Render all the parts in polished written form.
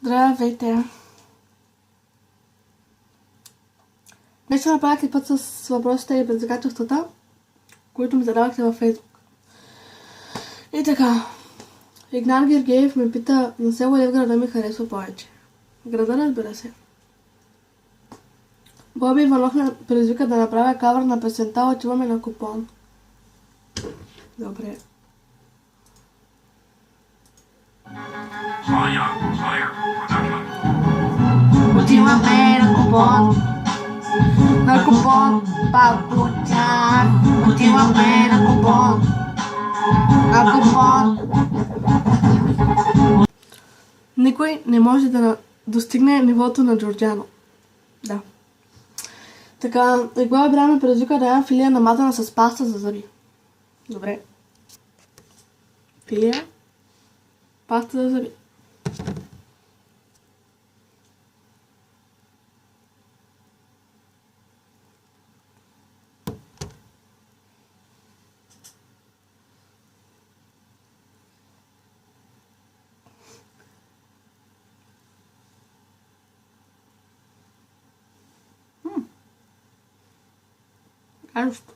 Здравейте! Днес ще направя клипът с въпросите и предизвикателствата, които ми задавахте във Фейсбук. И така, Игнат Гергеев ме пита на село ли в града ми харесва повече. Града, разбира се. Боби Иванов ме предизвика да направя кавър на песента "Отиваме на купон". Добре. Отиваме на купон. На купон, папутя. Отиваме на купон. На купон. Никой не може да достигне нивото на Джорджано. Да. Така, Игла Бря ме предизвика да ям филия намазана с паста за зъби. Добре. Филия, паста за зъби. Ащо.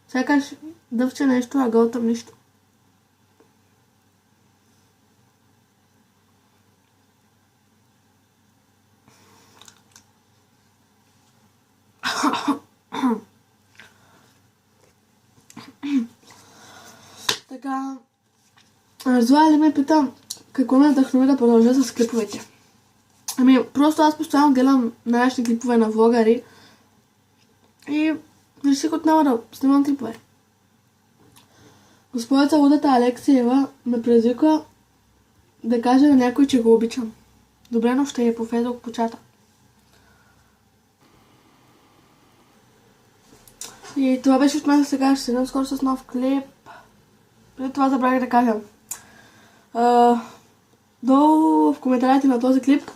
Сякаш дъвче нещо, а гълтам нищо. Така, Зоя ли ме пита какво ме вдъхнови да продължа с клиповете. Ами, просто аз постоянно гледам нашите клипове на влогари и реших отново да снимам клипове. Господица Лудата Алексиева ме предизвика да каже на някой, че го обичам. Добре, но ще е по Фейсбук по чата. И това беше от мен за сега. Ще седем скоро с нов клип. Преди това забравих да кажа. Долу в коментарите на този клип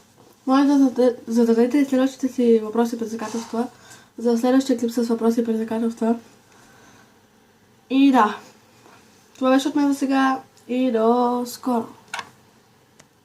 може да зададете следващите си въпроси и предизвикателства за следващия клип с въпроси и предизвикателства. И да, това беше от мен за сега и до скоро.